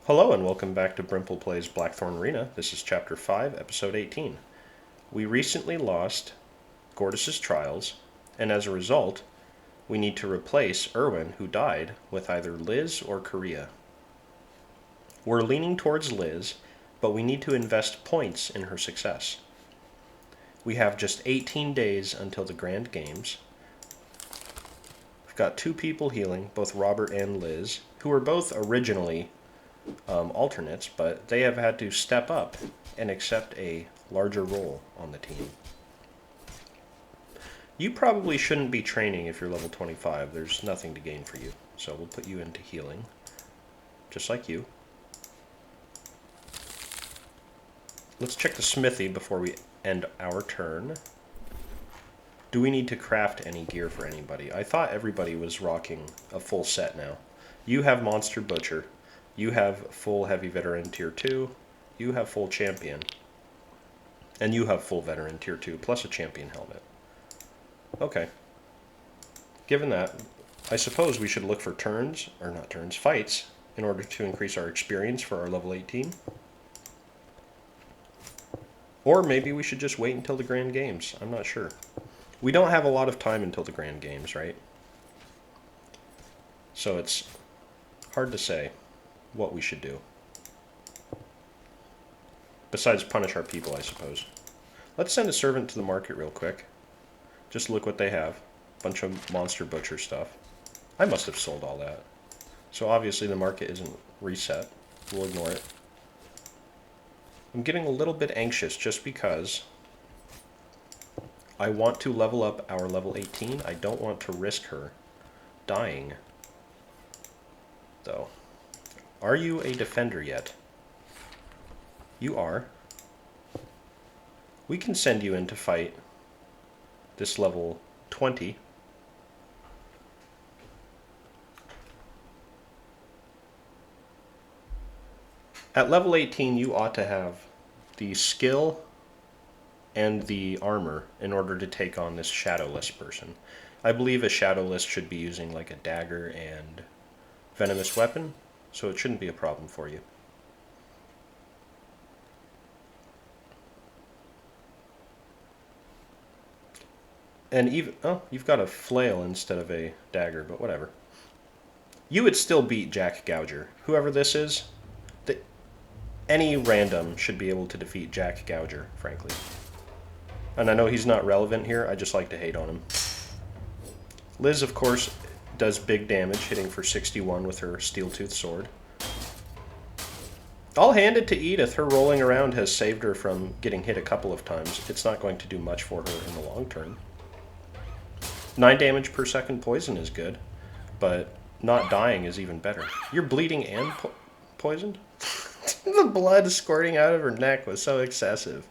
Hello and welcome back to Brimple Plays Blackthorn Arena. This is Chapter 5, Episode 18. We recently lost Gordus's trials, and as a result, we need to replace Erwin, who died, with either Liz or Korea. We're leaning towards Liz, but we need to invest points in her success. We have just 18 days until the Grand Games. We've got two people healing, both Robert and Liz, who were both originally alternates, but they have had to step up and accept a larger role on the team. You probably shouldn't be training if you're level 25. There's nothing to gain for you. So we'll put you into healing, just like you. Let's check the smithy before we end our turn. Do we need to craft any gear for anybody? I thought everybody was rocking a full set now. You have Monster Butcher. You have full Heavy Veteran Tier 2, you have full Champion, and you have full Veteran Tier 2, plus a Champion helmet. Okay. Given that, I suppose we should look for fights, in order to increase our experience for our level 18. Or maybe we should just wait until the Grand Games, I'm not sure. We don't have a lot of time until the Grand Games, right? So it's hard to say what we should do. Besides punish our people, I suppose. Let's send a servant to the market real quick. Just look what they have. Bunch of Monster Butcher stuff. I must have sold all that. So obviously the market isn't reset. We'll ignore it. I'm getting a little bit anxious just because I want to level up our level 18. I don't want to risk her dying, though. Are you a defender yet? You are. We can send you in to fight this level 20. At level 18, you ought to have the skill and the armor in order to take on this shadowless person. I believe a shadowless should be using like a dagger and venomous weapon, so it shouldn't be a problem for you. And even, oh, you've got a flail instead of a dagger, but whatever. You would still beat Jack Gouger. Whoever this is, any random should be able to defeat Jack Gouger, frankly. And I know he's not relevant here, I just like to hate on him. Liz, of course, does big damage, hitting for 61 with her steel-toothed sword. I'll hand it to Edith. Her rolling around has saved her from getting hit a couple of times. It's not going to do much for her in the long term. 9 damage per second poison is good, but not dying is even better. You're bleeding and poisoned? The blood squirting out of her neck was so excessive.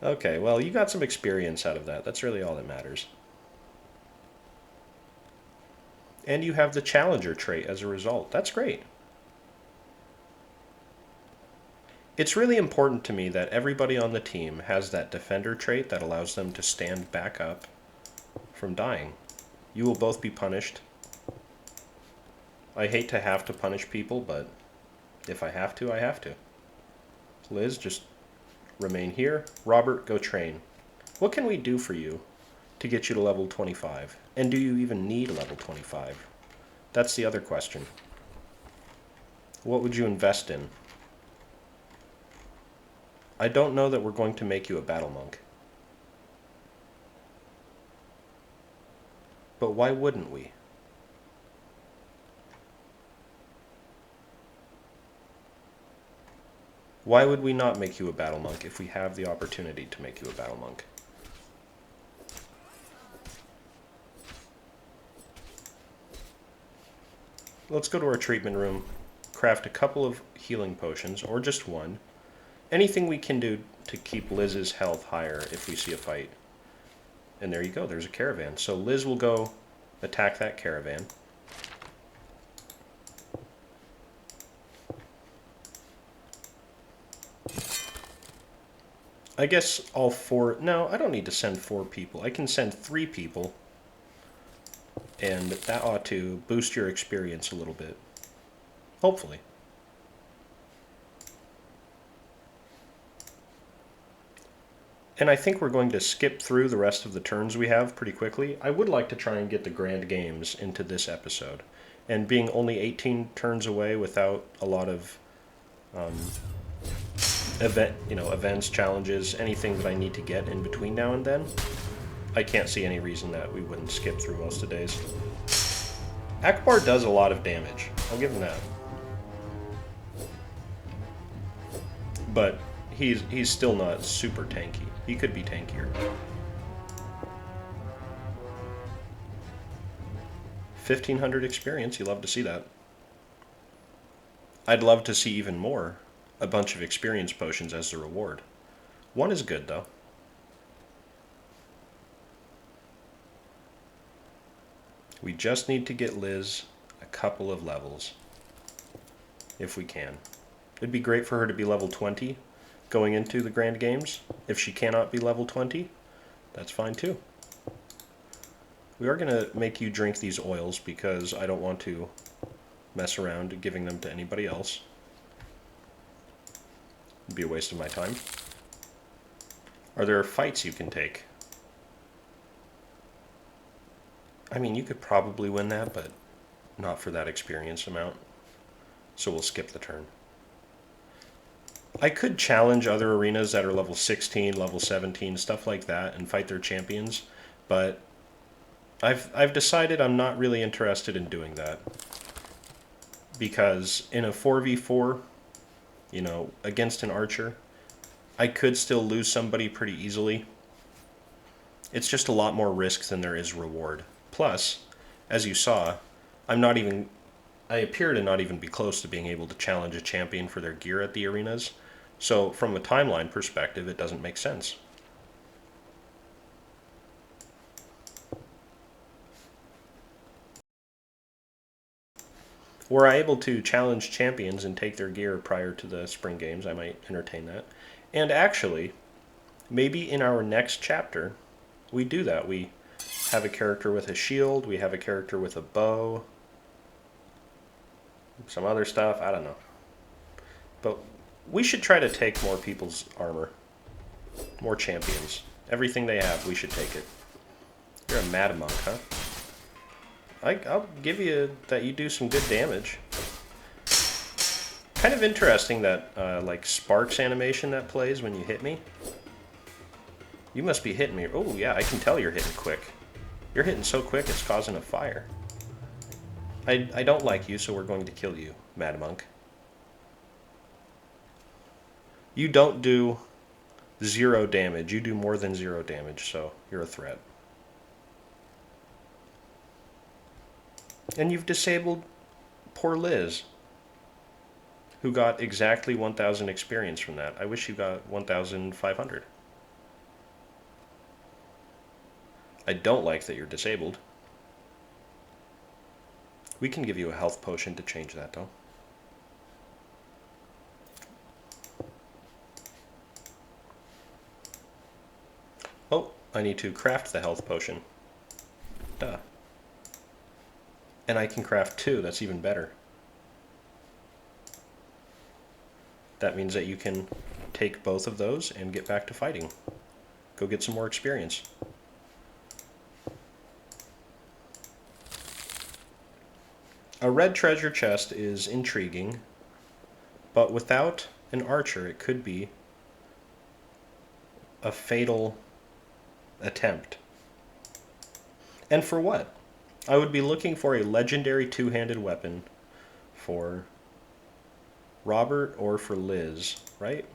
Okay, well, you got some experience out of that. That's really all that matters. And you have the Challenger trait as a result. That's great. It's really important to me that everybody on the team has that Defender trait that allows them to stand back up from dying. You will both be punished. I hate to have to punish people, but if I have to, I have to. Liz, just remain here. Robert, go train. What can we do for you to get you to level 25? And do you even need level 25? That's the other question. What would you invest in? I don't know that we're going to make you a battle monk. But why wouldn't we? Why would we not make you a battle monk if we have the opportunity to make you a battle monk? Let's go to our treatment room, craft a couple of healing potions, or just one. Anything we can do to keep Liz's health higher if we see a fight. And there you go, there's a caravan. So Liz will go attack that caravan. I guess all 4... No, I don't need to send 4 people. I can send 3 people. And that ought to boost your experience a little bit. Hopefully. And I think we're going to skip through the rest of the turns we have pretty quickly. I would like to try and get the Grand Games into this episode. And being only 18 turns away without a lot of events, challenges, anything that I need to get in between now and then, I can't see any reason that we wouldn't skip through most of the days. Akbar does a lot of damage. I'll give him that. But he's still not super tanky. He could be tankier. 1,500 experience, you love to see that. I'd love to see even more. A bunch of experience potions as the reward. One is good, though. We just need to get Liz a couple of levels. If we can. It'd be great for her to be level 20 going into the Grand Games. If she cannot be level 20, that's fine too. We are going to make you drink these oils because I don't want to mess around giving them to anybody else. It'd be a waste of my time. Are there fights you can take? I mean, you could probably win that, but not for that experience amount. So we'll skip the turn. I could challenge other arenas that are level 16, level 17, stuff like that, and fight their champions, but I've decided I'm not really interested in doing that. Because in a 4v4, you know, against an archer, I could still lose somebody pretty easily. It's just a lot more risk than there is reward. Plus, as you saw, I appear to not even be close to being able to challenge a champion for their gear at the arenas. So from a timeline perspective, it doesn't make sense. Were I able to challenge champions and take their gear prior to the spring games, I might entertain that. And actually, maybe in our next chapter, we do that. We have a character with a shield, we have a character with a bow, some other stuff, I don't know. But we should try to take more people's armor. More champions. Everything they have, we should take it. You're a mad monk, huh? I'll give you that you do some good damage. Kind of interesting that, like, sparks animation that plays when you hit me. You must be hitting me. Oh, yeah, I can tell you're hitting quick. You're hitting so quick, it's causing a fire. I don't like you, so we're going to kill you, Mad Monk. You don't do 0 damage. You do more than 0 damage, so you're a threat. And you've disabled poor Liz, who got exactly 1,000 experience from that. I wish you got 1,500. I don't like that you're disabled. We can give you a health potion to change that, though. Oh, I need to craft the health potion. Duh. And I can craft 2, that's even better. That means that you can take both of those and get back to fighting. Go get some more experience. A red treasure chest is intriguing, but without an archer it could be a fatal attempt. And for what? I would be looking for a legendary two-handed weapon for Robert or for Liz, right?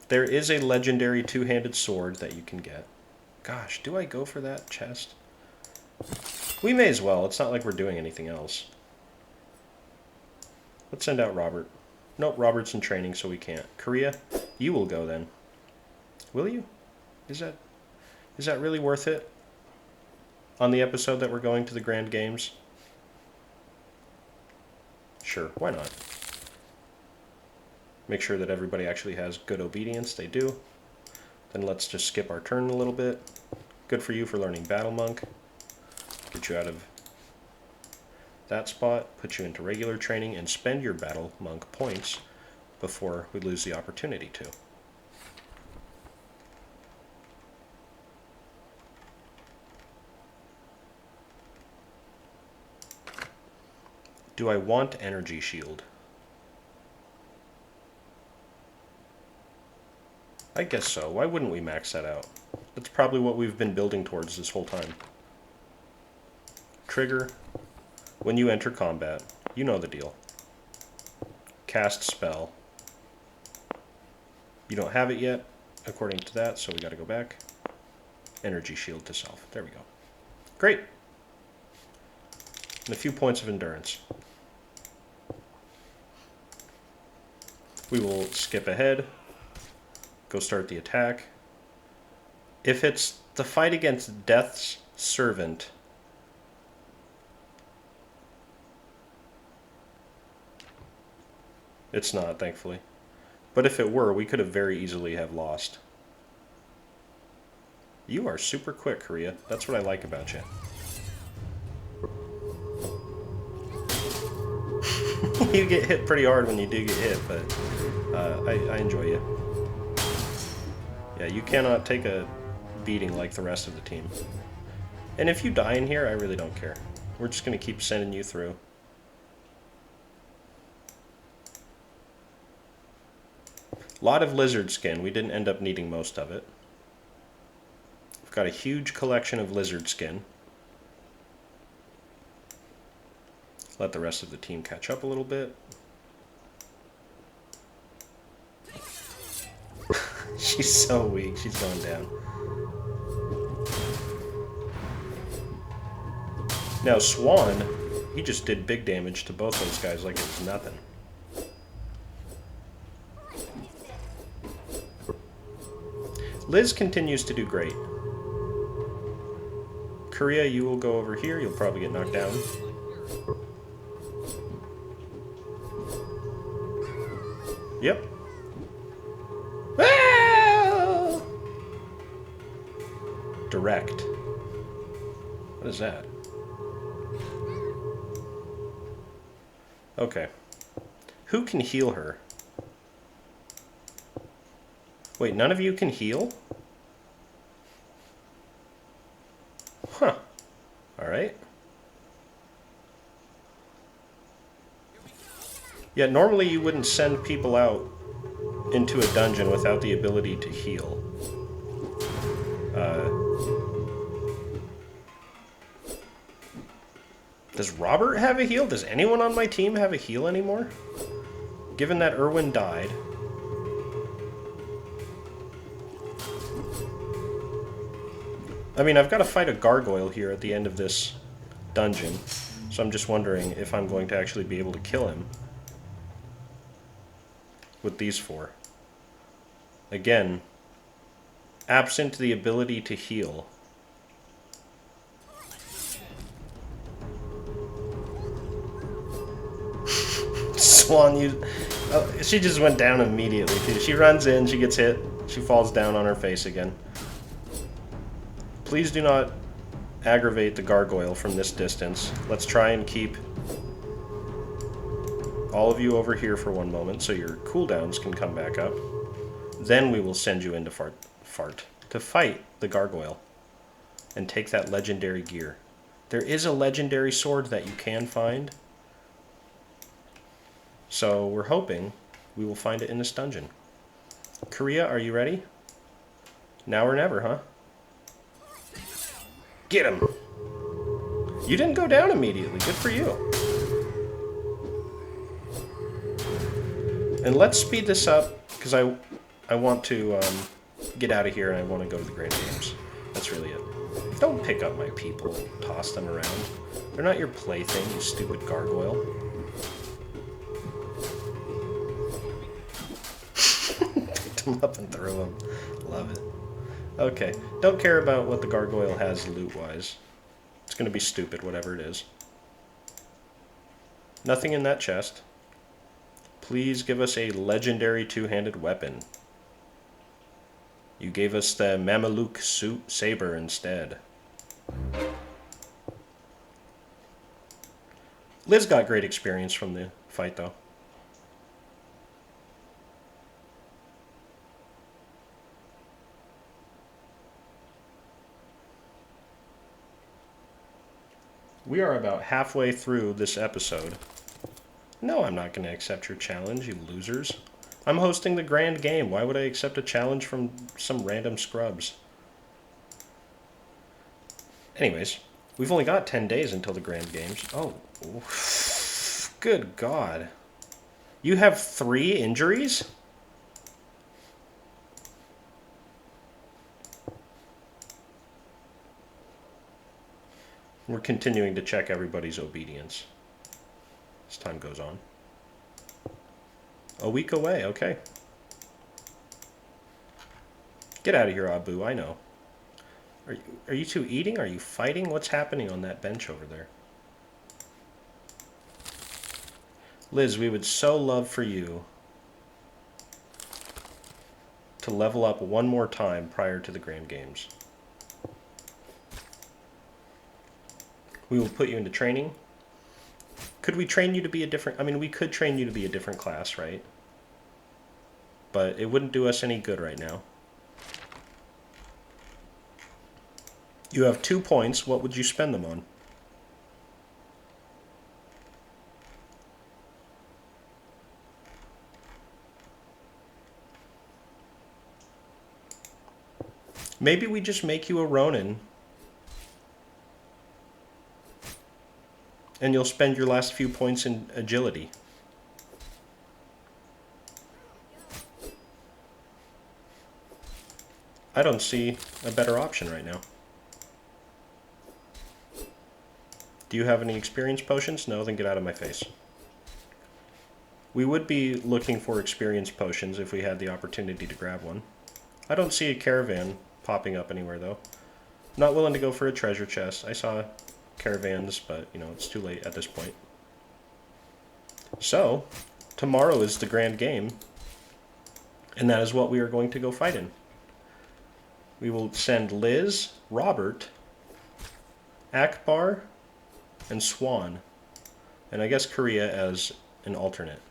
There is a legendary two-handed sword that you can get. Gosh, do I go for that chest? We may as well. It's not like we're doing anything else. Let's send out Robert. Nope, Robert's in training, so we can't. Korea, you will go then. Will you? Is that really worth it? On the episode that we're going to the Grand Games? Sure, why not? Make sure that everybody actually has good obedience. They do. Then let's just skip our turn a little bit. Good for you for learning Battle Monk. Get you out of that spot, put you into regular training, and spend your battle monk points before we lose the opportunity to. Do I want energy shield? I guess so. Why wouldn't we max that out? That's probably what we've been building towards this whole time. Trigger. When you enter combat, you know the deal. Cast spell. You don't have it yet, according to that, so we gotta go back. Energy shield to self. There we go. Great. And a few points of endurance. We will skip ahead. Go start the attack. If it's the fight against Death's Servant, it's not, thankfully. But if it were, we could have very easily have lost. You are super quick, Korea. That's what I like about you. You get hit pretty hard when you do get hit, but I enjoy you. Yeah, you cannot take a beating like the rest of the team. And if you die in here, I really don't care. We're just going to keep sending you through. A lot of lizard skin. We didn't end up needing most of it. We've got a huge collection of lizard skin. Let the rest of the team catch up a little bit. She's so weak. She's going down. Now, Swan, he just did big damage to both those guys like it was nothing. Liz continues to do great. Korea, you will go over here. You'll probably get knocked down. Yep. Ah! Direct. What is that? Okay. Who can heal her? Wait, none of you can heal? Huh. Alright. Yeah, normally you wouldn't send people out into a dungeon without the ability to heal. Does Robert have a heal? Does anyone on my team have a heal anymore? Given that Erwin died. I mean, I've got to fight a gargoyle here at the end of this dungeon, so I'm just wondering if I'm going to actually be able to kill him with these four. Again, absent the ability to heal. Swan, she just went down immediately, too. She runs in, she gets hit, she falls down on her face again. Please do not aggravate the gargoyle from this distance. Let's try and keep all of you over here for one moment so your cooldowns can come back up. Then we will send you into Fart to fight the gargoyle and take that legendary gear. There is a legendary sword that you can find. So we're hoping we will find it in this dungeon. Korea, are you ready? Now or never, huh? Get him! You didn't go down immediately. Good for you. And let's speed this up, because I want to get out of here and I want to go to the Grand Games. That's really it. Don't pick up my people and toss them around. They're not your plaything, you stupid gargoyle. Picked them up and threw them. Love it. Okay, don't care about what the gargoyle has loot-wise. It's going to be stupid, whatever it is. Nothing in that chest. Please give us a legendary two-handed weapon. You gave us the Mameluke saber instead. Liz got great experience from the fight, though. We are about halfway through this episode. No, I'm not going to accept your challenge, you losers. I'm hosting the grand game. Why would I accept a challenge from some random scrubs? Anyways, we've only got 10 days until the grand games. Oh, good God. You have 3 injuries? We're continuing to check everybody's obedience as time goes on. A week away, okay. Get out of here, Abu, I know. Are you two eating? Are you fighting? What's happening on that bench over there? Liz, we would so love for you to level up one more time prior to the Grand Games. We will put you into training. Could we train you to be a different... I mean, we could train you to be a different class, right? But it wouldn't do us any good right now. You have 2 points. What would you spend them on? Maybe we just make you a Ronin. And you'll spend your last few points in agility. I don't see a better option right now. Do you have any experience potions? No, then get out of my face. We would be looking for experience potions if we had the opportunity to grab one. I don't see a caravan popping up anywhere, though. I'm not willing to go for a treasure chest. I saw caravans, but, you know, it's too late at this point. So, tomorrow is the grand game, and that is what we are going to go fight in. We will send Liz, Robert, Akbar, and Swan, and I guess Korea as an alternate.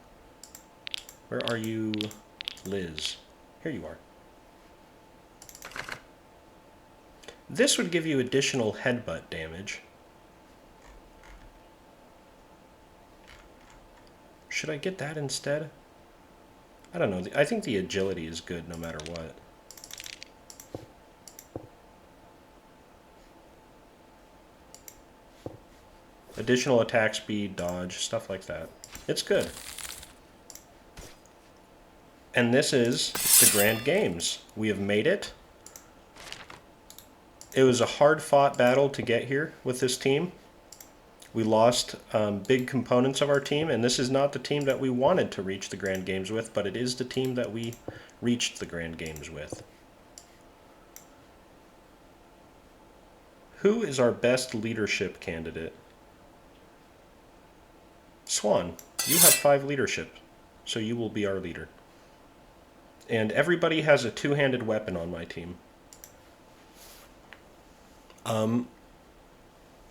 Where are you, Liz? Here you are. This would give you additional headbutt damage. Should I get that instead? I don't know. I think the agility is good no matter what. Additional attack speed, dodge, stuff like that. It's good. And this is the Grand Games. We have made it. It was a hard-fought battle to get here with this team. We lost big components of our team, and this is not the team that we wanted to reach the Grand Games with, but it is the team that we reached the Grand Games with. Who is our best leadership candidate? Swan, you have 5 leadership, so you will be our leader. And everybody has a 2-handed weapon on my team.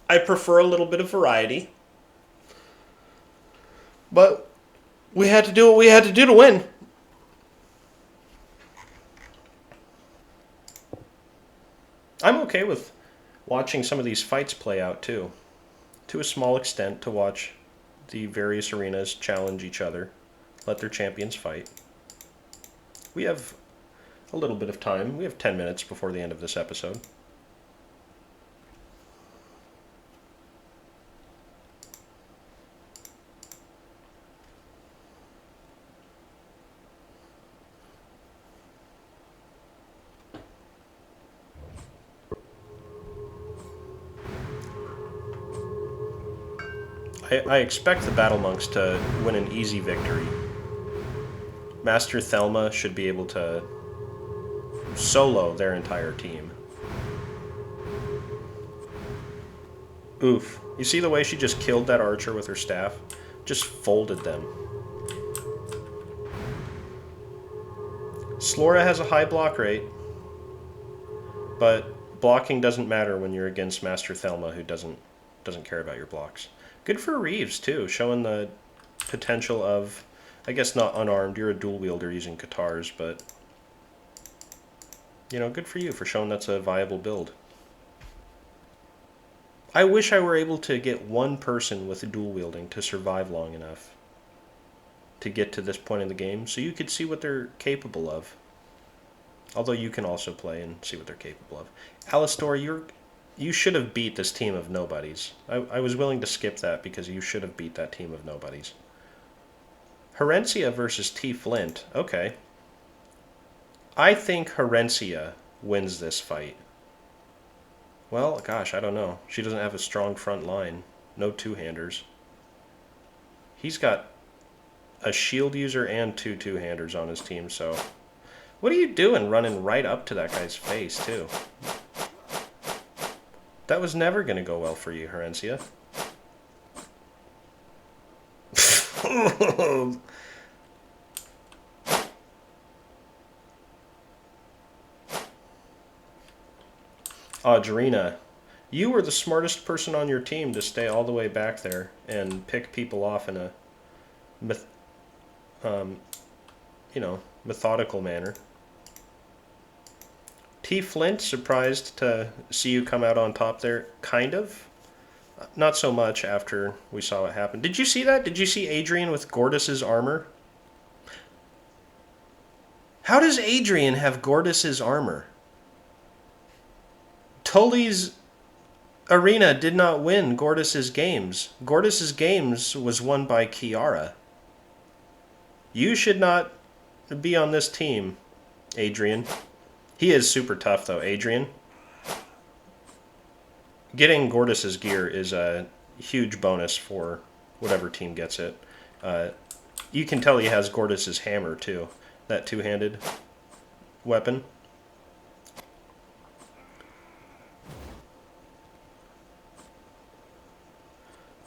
I prefer a little bit of variety. But we had to do what we had to do to win. I'm okay with watching some of these fights play out too. To a small extent, to watch the various arenas challenge each other, let their champions fight. We have a little bit of time. We have 10 minutes before the end of this episode. I expect the Battle Monks to win an easy victory. Master Thelma should be able to solo their entire team. Oof. You see the way she just killed that archer with her staff? Just folded them. Slora has a high block rate, but blocking doesn't matter when you're against Master Thelma, who doesn't care about your blocks. Good for Reeves, too, showing the potential of, I guess not unarmed, you're a dual wielder using Katars, but, you know, good for you for showing that's a viable build. I wish I were able to get one person with dual wielding to survive long enough to get to this point in the game so you could see what they're capable of. Although you can also play and see what they're capable of. Alistor, you should have beat this team of nobodies. I was willing to skip that because you should have beat that team of nobodies. Herencia versus T. Flint. Okay. I think Herencia wins this fight. Well, gosh, I don't know. She doesn't have a strong front line. No two-handers. He's got a shield user and two two-handers on his team, so... What are you doing running right up to that guy's face, too? That was never going to go well for you, Herencia. Audrina, you were the smartest person on your team to stay all the way back there and pick people off in a, methodical manner. T. Flint, surprised to see you come out on top there, kind of. Not so much after we saw what happened. Did you see that? Did you see Adrian with Gordus's armor? How does Adrian have Gordus's armor? Tully's arena did not win Gordus's games. Gordus's games was won by Kiara. You should not be on this team, Adrian. He is super tough, though, Adrian. Getting Gordus's gear is a huge bonus for whatever team gets it. You can tell he has Gordus's hammer, too. That two-handed weapon.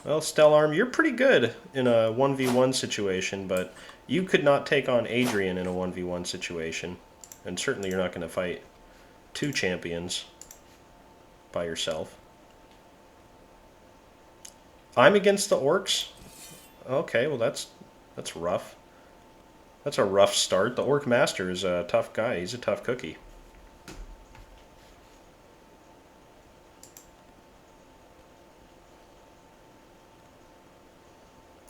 Well, Stellarm, you're pretty good in a 1v1 situation, but you could not take on Adrian in a 1v1 situation. And certainly you're not going to fight two champions by yourself. I'm against the orcs? Okay, well that's rough. That's a rough start. The Orc Master is a tough guy. He's a tough cookie.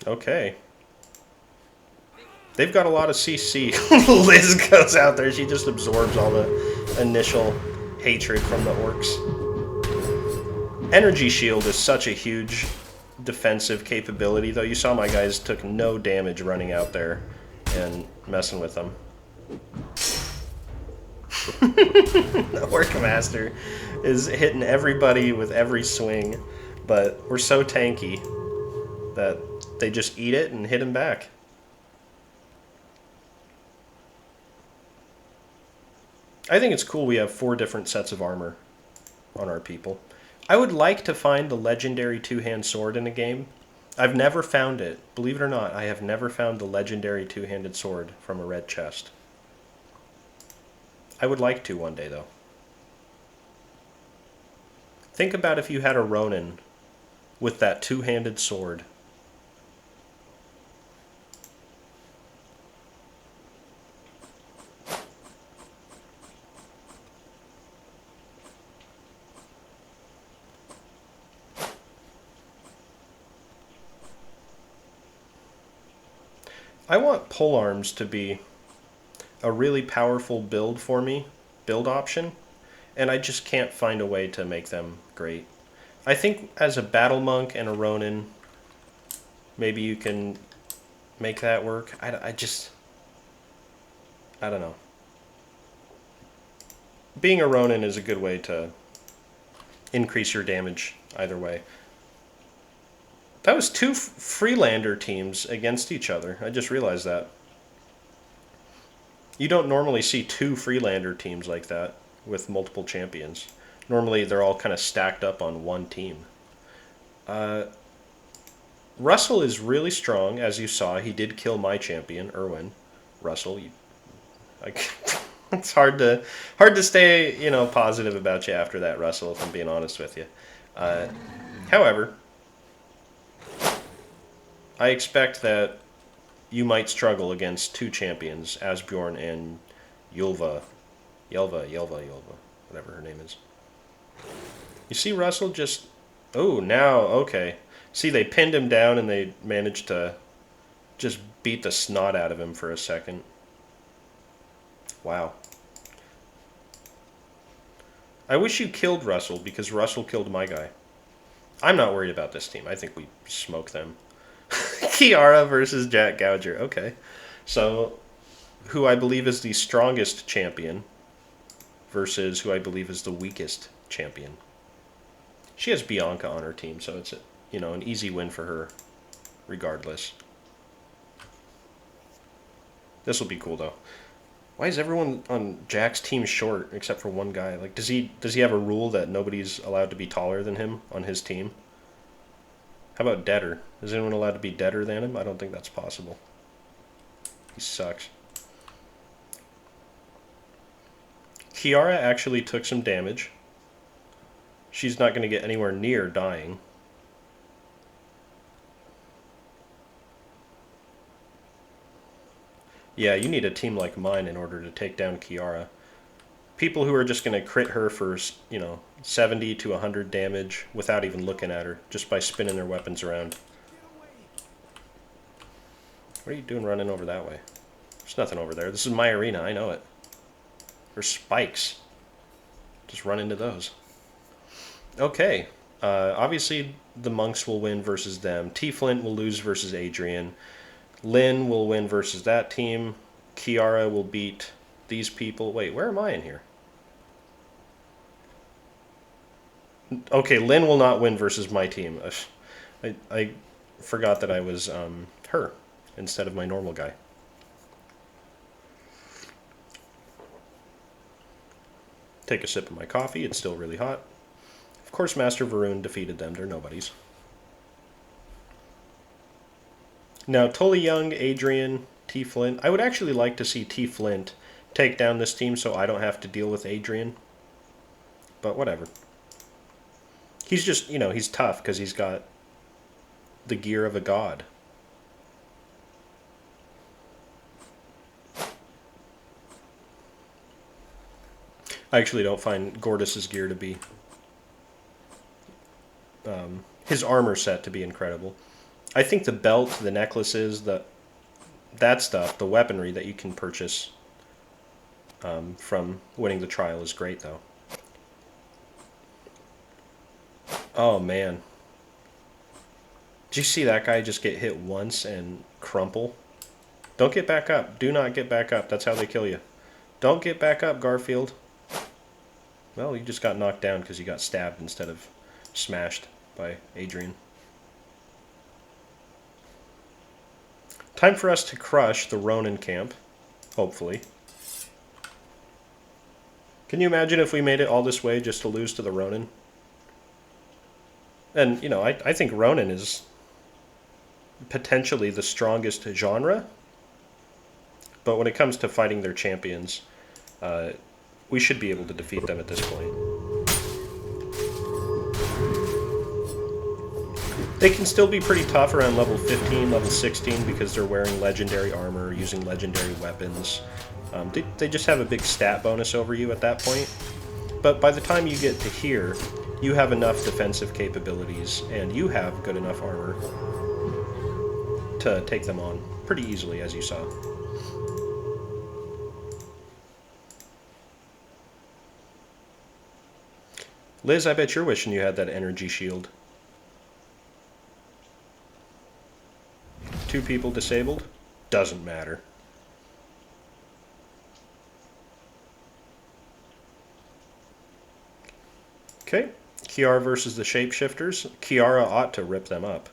Okay. They've got a lot of CC. Liz goes out there. She just absorbs all the initial hatred from the orcs. Energy Shield is such a huge defensive capability, though. You saw my guys took no damage running out there and messing with them. The Orc Master is hitting everybody with every swing, but we're so tanky that they just eat it and hit him back. I think it's cool we have 4 different sets of armor on our people. I would like to find the legendary two-hand sword in a game. I've never found it. Believe it or not, I have never found the legendary two-handed sword from a red chest. I would like to one day, though. Think about if you had a Ronin with that two-handed sword. I want polearms to be a really powerful build for me, build option, and I just can't find a way to make them great. I think as a battle monk and a Ronin, maybe you can make that work. I don't know. Being a Ronin is a good way to increase your damage either way. That was 2 Freelander teams against each other. I just realized that. You don't normally see 2 Freelander teams like that with multiple champions. Normally they're all kind of stacked up on one team. Russell is really strong, as you saw. He did kill my champion, Erwin. Russell, it's hard to stay, positive about you after that, Russell, if I'm being honest with you. However, I expect that you might struggle against two champions, Asbjorn and Yulva. Yelva, whatever her name is. You see Russell just... Oh, now, okay. See, they pinned him down and they managed to just beat the snot out of him for a second. Wow. I wish you killed Russell, because Russell killed my guy. I'm not worried about this team. I think we smoke them. Kiara versus Jack Gouger. Okay. So, who I believe is the strongest champion versus who I believe is the weakest champion. She has Bianca on her team, so it's an easy win for her, regardless. This will be cool though. Why is everyone on Jack's team short except for one guy? Like, does he have a rule that nobody's allowed to be taller than him on his team? How about deader? Is anyone allowed to be deader than him? I don't think that's possible. He sucks. Kiara actually took some damage. She's not going to get anywhere near dying. Yeah, you need a team like mine in order to take down Kiara. People who are just going to crit her for, 70 to 100 damage without even looking at her, just by spinning their weapons around. What are you doing running over that way? There's nothing over there. This is my arena, I know it. There's spikes. Just run into those. Okay. Obviously, the monks will win versus them. T-Flint will lose versus Adrian. Lynn will win versus that team. Kiara will beat these people. Wait, where am I in here? Okay, Lynn will not win versus my team. I forgot that I was her instead of my normal guy. Take a sip of my coffee. It's still really hot. Of course, Master Varun defeated them. They're nobodies. Now, Tully Young, Adrian, T. Flint. I would actually like to see T. Flint take down this team so I don't have to deal with Adrian. But whatever. He's just, he's tough because he's got the gear of a god. I actually don't find Gordus's gear to be... his armor set to be incredible. I think the belt, the necklaces, that stuff, the weaponry that you can purchase from winning the trial is great, though. Oh, man. Did you see that guy just get hit once and crumple? Don't get back up. Do not get back up. That's how they kill you. Don't get back up, Garfield. Well, you just got knocked down because you got stabbed instead of smashed by Adrian. Time for us to crush the Ronin camp, hopefully. Can you imagine if we made it all this way just to lose to the Ronin? And, I think Ronin is potentially the strongest genre. But when it comes to fighting their champions, we should be able to defeat them at this point. They can still be pretty tough around level 15, level 16, because they're wearing legendary armor, using legendary weapons. They just have a big stat bonus over you at that point. But by the time you get to here, you have enough defensive capabilities, and you have good enough armor to take them on pretty easily, as you saw. Liz, I bet you're wishing you had that energy shield. 2 people disabled? Doesn't matter. Okay, Kiara versus the Shapeshifters. Kiara ought to rip them up.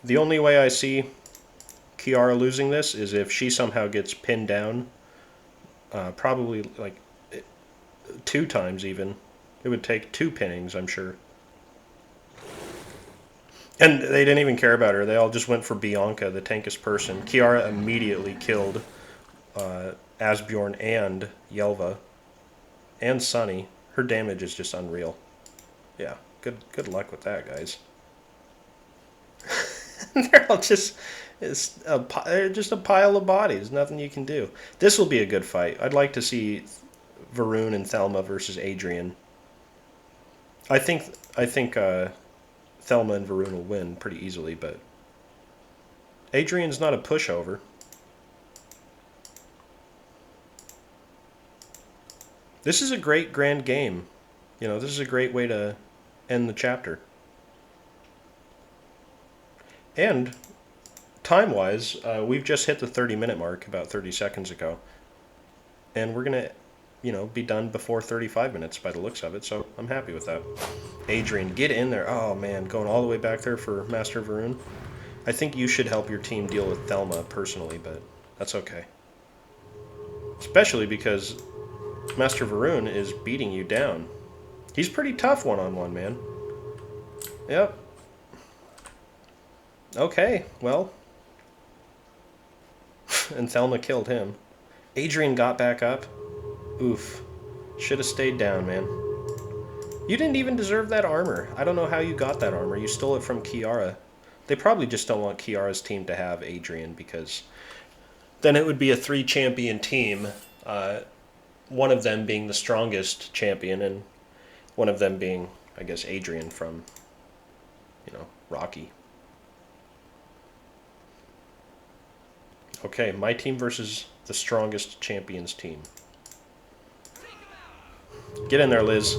The only way I see Kiara losing this is if she somehow gets pinned down. Probably like 2 times even. It would take 2 pinnings, I'm sure. And they didn't even care about her. They all just went for Bianca, the tankest person. Kiara immediately killed Asbjorn and Yelva. And Sunny. Her damage is just unreal. Yeah, good luck with that, guys. They're all just they're just a pile of bodies. Nothing you can do. This will be a good fight. I'd like to see Varun and Thelma versus Adrian. I think Thelma and Varun will win pretty easily, but Adrian's not a pushover. This is a great grand game. You know, this is a great way to end the chapter. And time-wise, we've just hit the 30-minute mark about 30 seconds ago. And we're going to, you know, be done before 35 minutes by the looks of it, so I'm happy with that. Adrian, get in there. Oh, man, going all the way back there for Master Varun. I think you should help your team deal with Thelma personally, but that's okay. Especially because Master Varun is beating you down. He's pretty tough one-on-one, man. Yep. Okay, well. And Thelma killed him. Adrian got back up. Oof. Should have stayed down, man. You didn't even deserve that armor. I don't know how you got that armor. You stole it from Kiara. They probably just don't want Kiara's team to have Adrian, because then it would be a 3-champion team. One of them being the strongest champion, and one of them being, I guess, Adrian from, you know, Rocky. Okay, my team versus the strongest champions team. Get in there, Liz.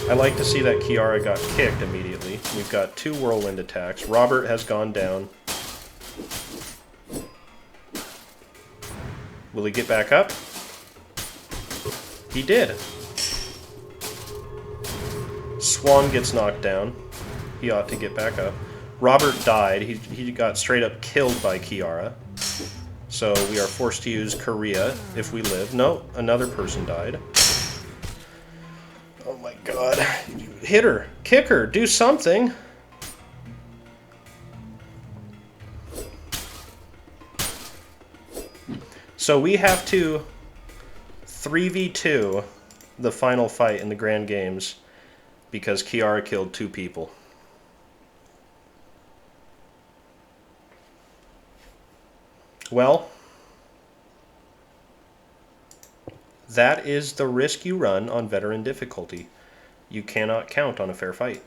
I like to see that Kiara got kicked immediately. We've got 2 whirlwind attacks. Robert has gone down. Will he get back up? He did. Swan gets knocked down. He ought to get back up. Robert died. He got straight up killed by Kiara. So we are forced to use Korea if we live. No, another person died. Oh my god. Hit her. Kick her. Do something. So we have to 3v2 the final fight in the Grand Games because Kiara killed 2 people. Well, that is the risk you run on veteran difficulty. You cannot count on a fair fight.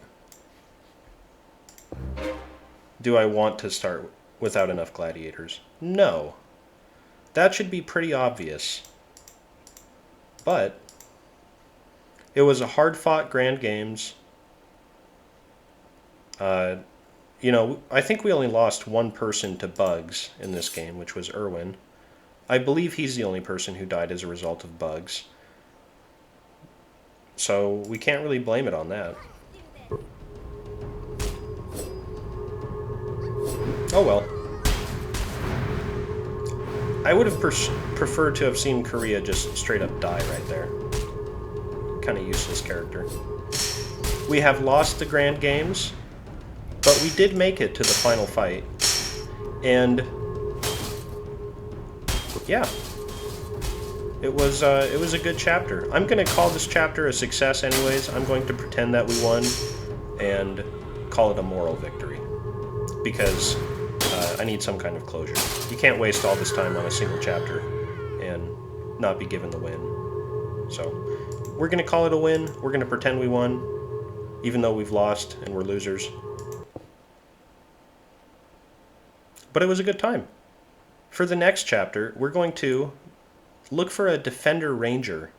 Do I want to start without enough gladiators? No. That should be pretty obvious. But it was a hard-fought Grand Games. You know, I think we only lost 1 person to bugs in this game, which was Irwin. I believe he's the only person who died as a result of bugs. So we can't really blame it on that. Oh well. I would have preferred to have seen Korea just straight up die right there. Kind of useless character. We have lost the Grand Games, but we did make it to the final fight. And yeah, it was a good chapter. I'm going to call this chapter a success anyways. I'm going to pretend that we won and call it a moral victory, because I need some kind of closure. You can't waste all this time on a single chapter and not be given the win. So we're going to call it a win. We're going to pretend we won, even though we've lost and we're losers. But it was a good time. For the next chapter, we're going to look for a Defender Ranger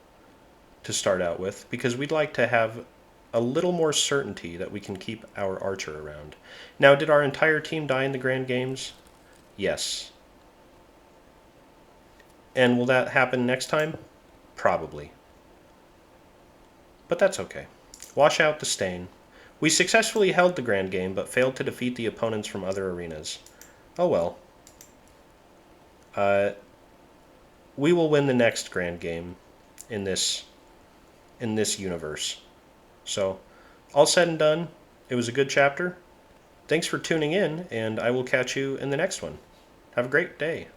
to start out with, because we'd like to have a little more certainty that we can keep our archer around. Now, did our entire team die in the Grand Games? Yes. And will that happen next time? Probably. But that's okay. Wash out the stain. We successfully held the Grand Game, but failed to defeat the opponents from other arenas. Oh well. We will win the next Grand Game in this universe. So, all said and done, it was a good chapter. Thanks for tuning in, and I will catch you in the next one. Have a great day.